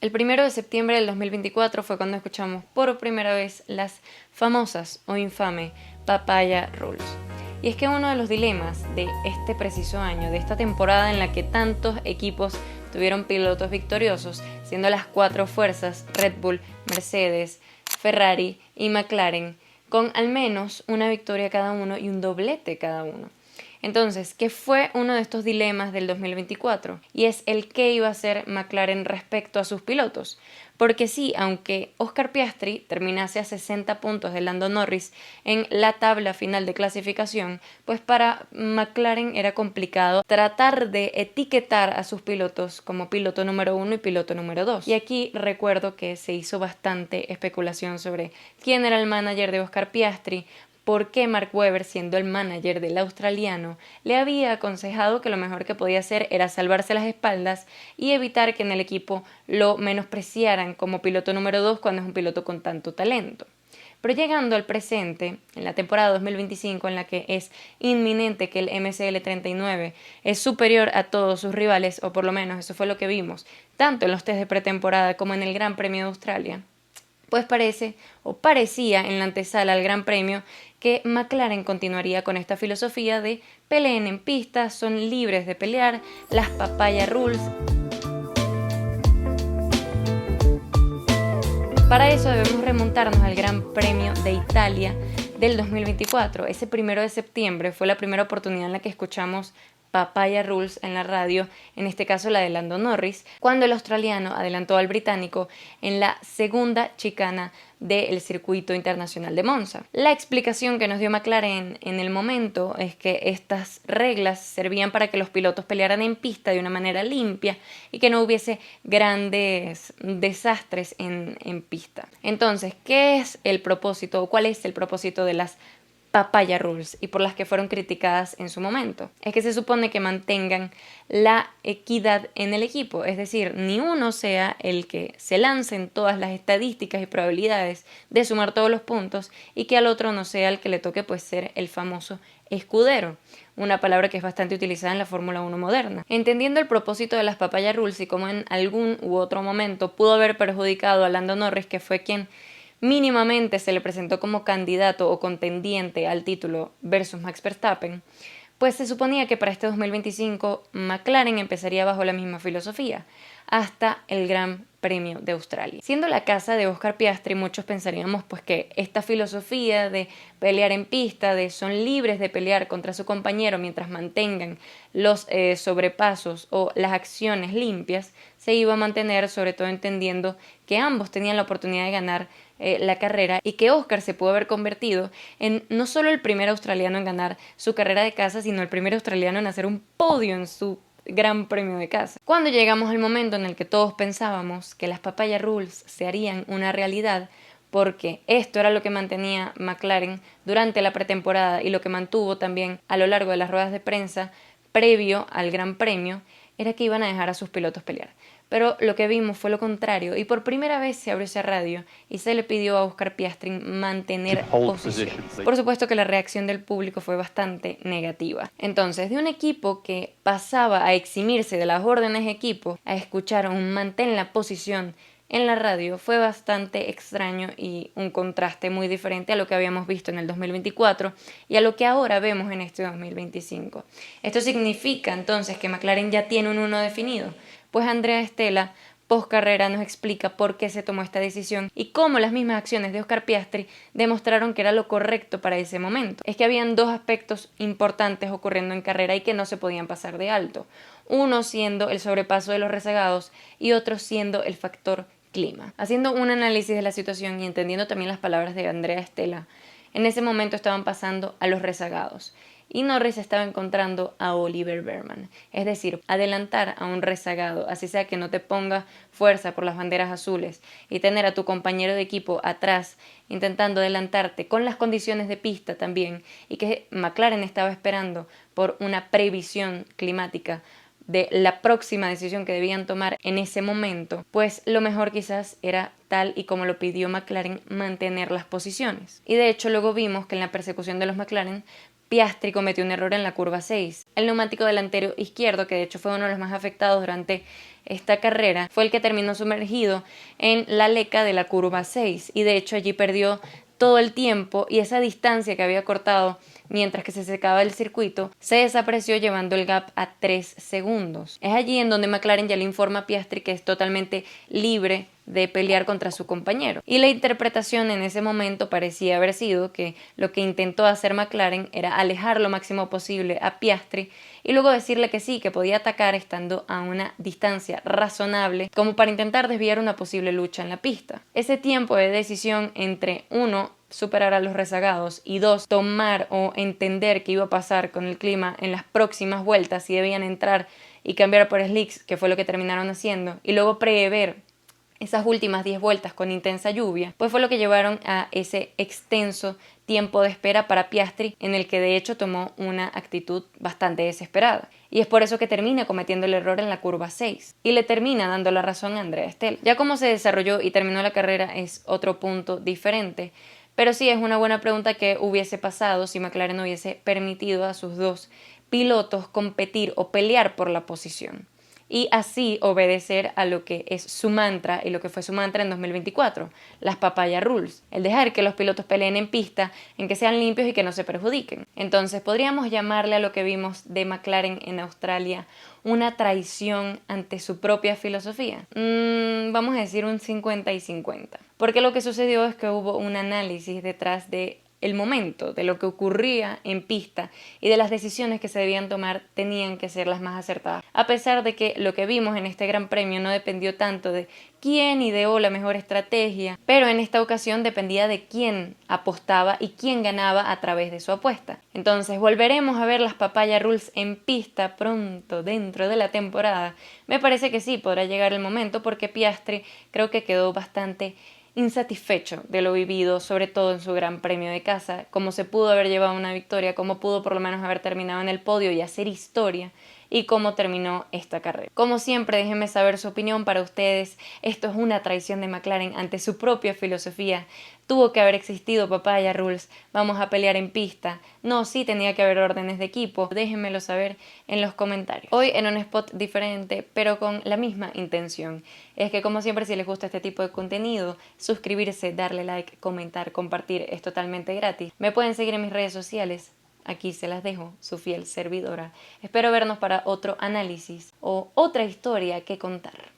El 1 de septiembre del 2024 fue cuando escuchamos por primera vez las famosas o infame Papaya Rules. Y es que uno de los dilemas de este preciso año, de esta temporada en la que tantos equipos tuvieron pilotos victoriosos, siendo las cuatro fuerzas Red Bull, Mercedes, Ferrari y McLaren, con al menos una victoria cada uno y un doblete cada uno. Entonces, ¿qué fue uno de estos dilemas del 2024? Y es el qué iba a hacer McLaren respecto a sus pilotos. Porque sí, aunque Oscar Piastri terminase a 60 puntos de Lando Norris en la tabla final de clasificación, pues para McLaren era complicado tratar de etiquetar a sus pilotos como piloto número 1 y piloto número 2. Y aquí recuerdo que se hizo bastante especulación sobre quién era el manager de Oscar Piastri, por qué Mark Webber, siendo el manager del australiano, le había aconsejado que lo mejor que podía hacer era salvarse las espaldas y evitar que en el equipo lo menospreciaran como piloto número 2 cuando es un piloto con tanto talento. Pero llegando al presente, en la temporada 2025, en la que es inminente que el MCL39 es superior a todos sus rivales, o por lo menos eso fue lo que vimos, tanto en los test de pretemporada como en el Gran Premio de Australia, pues parece, o parecía en la antesala al Gran Premio, que McLaren continuaría con esta filosofía de peleen en pista, son libres de pelear, las papaya rules. Para eso debemos remontarnos al Gran Premio de Italia del 2024. Ese 1 de septiembre fue la primera oportunidad en la que escuchamos Papaya Rules en la radio, en este caso la de Lando Norris, cuando el australiano adelantó al británico en la segunda chicana del circuito internacional de Monza. La explicación que nos dio McLaren en el momento es que estas reglas servían para que los pilotos pelearan en pista de una manera limpia y que no hubiese grandes desastres en pista. Entonces, ¿qué es el propósito o cuál es el propósito de las Papaya Rules y por las que fueron criticadas en su momento? Es que se supone que mantengan la equidad en el equipo, es decir, ni uno sea el que se lance en todas las estadísticas y probabilidades de sumar todos los puntos y que al otro no sea el que le toque pues ser el famoso escudero, una palabra que es bastante utilizada en la Fórmula 1 moderna. Entendiendo el propósito de las Papaya Rules y cómo en algún u otro momento pudo haber perjudicado a Lando Norris, que fue quien mínimamente se le presentó como candidato o contendiente al título versus Max Verstappen, pues se suponía que para este 2025 McLaren empezaría bajo la misma filosofía, hasta el Gran Premio de Australia. Siendo la casa de Oscar Piastri, muchos pensaríamos pues que esta filosofía de pelear en pista, de son libres de pelear contra su compañero mientras mantengan los sobrepasos o las acciones limpias, se iba a mantener, sobre todo entendiendo que ambos tenían la oportunidad de ganar la carrera y que Oscar se pudo haber convertido en no solo el primer australiano en ganar su carrera de casa, sino el primer australiano en hacer un podio en su Gran Premio de casa. Cuando llegamos al momento en el que todos pensábamos que las Papaya Rules se harían una realidad, porque esto era lo que mantenía McLaren durante la pretemporada y lo que mantuvo también a lo largo de las ruedas de prensa previo al Gran Premio, era que iban a dejar a sus pilotos pelear. Pero lo que vimos fue lo contrario y por primera vez se abrió esa radio y se le pidió a Oscar Piastri mantener posiciones. Por supuesto que la reacción del público fue bastante negativa. Entonces, de un equipo que pasaba a eximirse de las órdenes de equipo a escuchar un mantén la posición en la radio, fue bastante extraño y un contraste muy diferente a lo que habíamos visto en el 2024 y a lo que ahora vemos en este 2025. Esto significa entonces que McLaren ya tiene un 1 definido. Pues Andrea Stella, post carrera, nos explica por qué se tomó esta decisión y cómo las mismas acciones de Oscar Piastri demostraron que era lo correcto para ese momento. Es que habían dos aspectos importantes ocurriendo en carrera y que no se podían pasar de alto. Uno siendo el sobrepaso de los rezagados y otro siendo el factor clima. Haciendo un análisis de la situación y entendiendo también las palabras de Andrea Stella, en ese momento estaban pasando a los rezagados y Norris estaba encontrando a Oliver Bearman, es decir, adelantar a un rezagado, así sea que no te ponga fuerza por las banderas azules y tener a tu compañero de equipo atrás intentando adelantarte con las condiciones de pista también y que McLaren estaba esperando por una previsión climática de la próxima decisión que debían tomar en ese momento, pues lo mejor quizás era tal y como lo pidió McLaren, mantener las posiciones. Y de hecho luego vimos que en la persecución de los McLaren Piastri cometió un error en la curva 6. El neumático delantero izquierdo, que de hecho fue uno de los más afectados durante esta carrera fue el que terminó sumergido en la leca de la curva 6 y de hecho allí perdió todo el tiempo y esa distancia que había cortado mientras que se secaba el circuito se desapareció llevando el gap a 3 segundos. Es allí en donde McLaren ya le informa a Piastri que es totalmente libre de pelear contra su compañero. Y la interpretación en ese momento parecía haber sido que lo que intentó hacer McLaren era alejar lo máximo posible a Piastri y luego decirle que sí, que podía atacar estando a una distancia razonable como para intentar desviar una posible lucha en la pista. Ese tiempo de decisión entre uno, superar a los rezagados y dos, tomar o entender qué iba a pasar con el clima en las próximas vueltas si debían entrar y cambiar por slicks, que fue lo que terminaron haciendo, y luego prever esas últimas 10 vueltas con intensa lluvia, pues fue lo que llevaron a ese extenso tiempo de espera para Piastri, en el que de hecho tomó una actitud bastante desesperada. Y es por eso que termina cometiendo el error en la curva 6 y le termina dando la razón a Andrea Stella. Ya cómo se desarrolló y terminó la carrera es otro punto diferente, pero sí es una buena pregunta qué hubiese pasado si McLaren hubiese permitido a sus dos pilotos competir o pelear por la posición y así obedecer a lo que es su mantra y lo que fue su mantra en 2024, las papaya rules, el dejar que los pilotos peleen en pista, en que sean limpios y que no se perjudiquen. Entonces podríamos llamarle a lo que vimos de McLaren en Australia una traición ante su propia filosofía. Vamos a decir un 50 y 50, porque lo que sucedió es que hubo un análisis detrás de el momento, de lo que ocurría en pista y de las decisiones que se debían tomar tenían que ser las más acertadas. A pesar de que lo que vimos en este Gran Premio no dependió tanto de quién ideó la mejor estrategia, pero en esta ocasión dependía de quién apostaba y quién ganaba a través de su apuesta. Entonces volveremos a ver las papaya rules en pista pronto dentro de la temporada. Me parece que sí, podrá llegar el momento porque Piastri creo que quedó bastante insatisfecho de lo vivido, sobre todo en su Gran Premio de casa, cómo se pudo haber llevado una victoria, cómo pudo por lo menos haber terminado en el podio y hacer historia, y cómo terminó esta carrera. Como siempre, déjenme saber su opinión para ustedes. Esto es una traición de McLaren ante su propia filosofía. Tuvo que haber existido papaya rules, vamos a pelear en pista. No, sí tenía que haber órdenes de equipo. Déjenmelo saber en los comentarios. Hoy en un spot diferente, pero con la misma intención. Es que como siempre, si les gusta este tipo de contenido, suscribirse, darle like, comentar, compartir, es totalmente gratis. Me pueden seguir en mis redes sociales. Aquí se las dejo, su fiel servidora. Espero vernos para otro análisis o otra historia que contar.